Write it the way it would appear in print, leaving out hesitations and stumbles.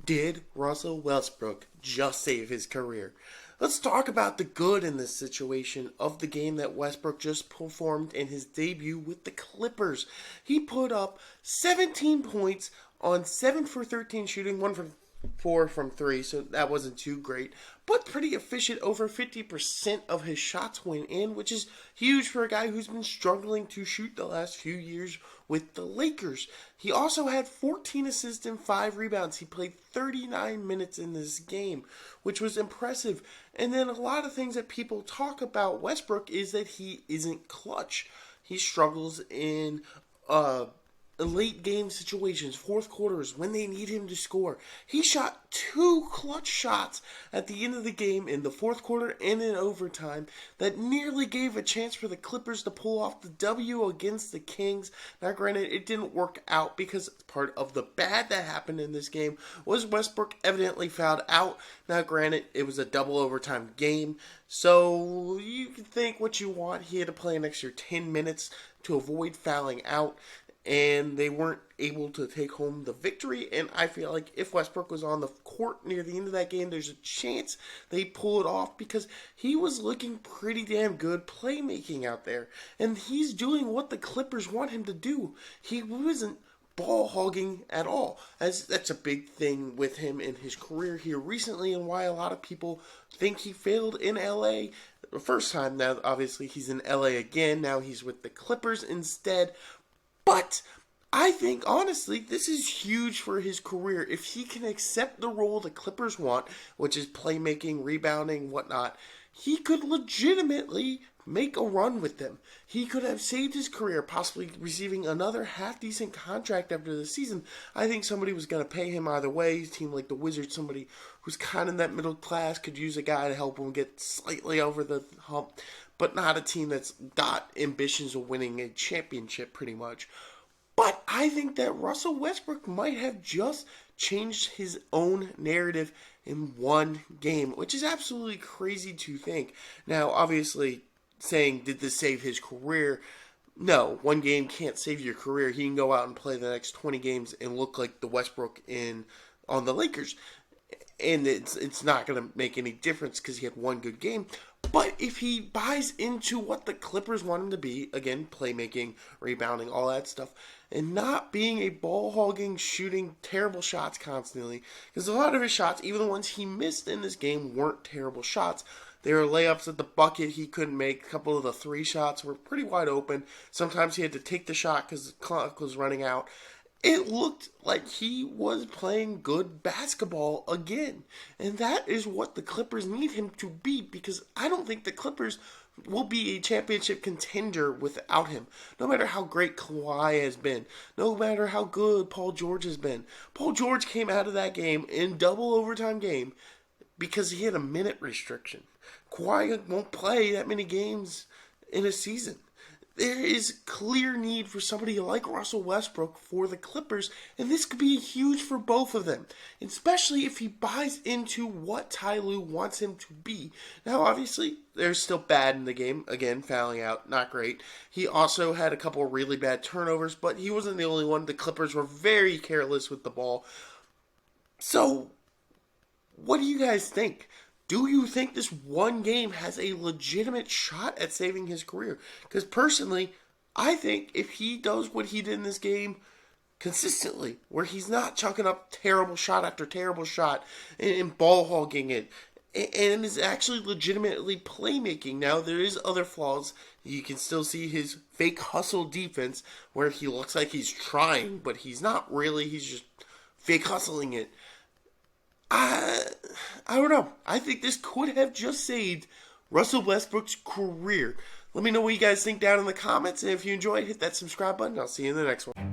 Did Russell Westbrook just save his career? Let's talk about the good in this situation of the game that Westbrook just performed in his debut with the Clippers. He put up 17 points on 7 for 13 shooting, 1 for 4 from 3, so that wasn't too great, but pretty efficient. Over 50% of his shots went in, which is huge for a guy who's been struggling to shoot the last few years with the Lakers. He also had 14 assists and 5 rebounds. He played 39 minutes in this game, which was impressive. And then a lot of things that people talk about Westbrook is that he isn't clutch. He struggles in late game situations, fourth quarters, when they need him to score. He shot 2 clutch shots at the end of the game in the fourth quarter and in overtime that nearly gave a chance for the Clippers to pull off the W against the Kings. Now, granted, it didn't work out because part of the bad that happened in this game was Westbrook evidently fouled out. Now, granted, it was a double overtime game, so you can think what you want. He had to play an extra 10 minutes to avoid fouling out, and they weren't able to take home the victory. And I feel like if Westbrook was on the court near the end of that game, there's a chance they pull it off because he was looking pretty damn good playmaking out there. And he's doing what the Clippers want him to do. He wasn't ball hogging at all. That's a big thing with him in his career here recently, and why a lot of people think he failed in LA the first time. Now, obviously, he's in LA again. Now he's with the Clippers instead. But I think, honestly, this is huge for his career. If he can accept the role the Clippers want, which is playmaking, rebounding, whatnot, he could legitimately make a run with them. He could have saved his career, possibly receiving another half-decent contract after the season. I think somebody was going to pay him either way. A team like the Wizards, somebody who's kind of in that middle class, could use a guy to help him get slightly over the hump, but not a team that's got ambitions of winning a championship pretty much. But I think that Russell Westbrook might have just changed his own narrative in one game, which is absolutely crazy to think. Now, obviously, saying, did this save his career? No, one game can't save your career. He can go out and play the next 20 games and look like the Westbrook on the Lakers, and it's not going to make any difference because he had one good game. But if he buys into what the Clippers want him to be, again, playmaking, rebounding, all that stuff, and not being a ball-hogging, shooting terrible shots constantly, because a lot of his shots, even the ones he missed in this game, weren't terrible shots. They were layups at the bucket he couldn't make. A couple of the 3 shots were pretty wide open. Sometimes he had to take the shot because the clock was running out. It looked like he was playing good basketball again. And that is what the Clippers need him to be, because I don't think the Clippers will be a championship contender without him. No matter how great Kawhi has been, no matter how good Paul George has been. Paul George came out of that game in double overtime game because he had a minute restriction. Kawhi won't play that many games in a season. There is clear need for somebody like Russell Westbrook for the Clippers, and this could be huge for both of them, especially if he buys into what Ty Lue wants him to be. Now, obviously, there's still bad in the game. Again, fouling out, not great. He also had a couple of really bad turnovers, but he wasn't the only one. The Clippers were very careless with the ball. So, what do you guys think? Do you think this one game has a legitimate shot at saving his career? Because personally, I think if he does what he did in this game consistently, where he's not chucking up terrible shot after terrible shot and ball hogging it, and is actually legitimately playmaking. Now, there is other flaws. You can still see his fake hustle defense, where he looks like he's trying, but he's not really. He's just fake hustling it. I don't know. I think this could have just saved Russell Westbrook's career. Let me know what you guys think down in the comments, and if you enjoyed, hit that subscribe button. I'll see you in the next one.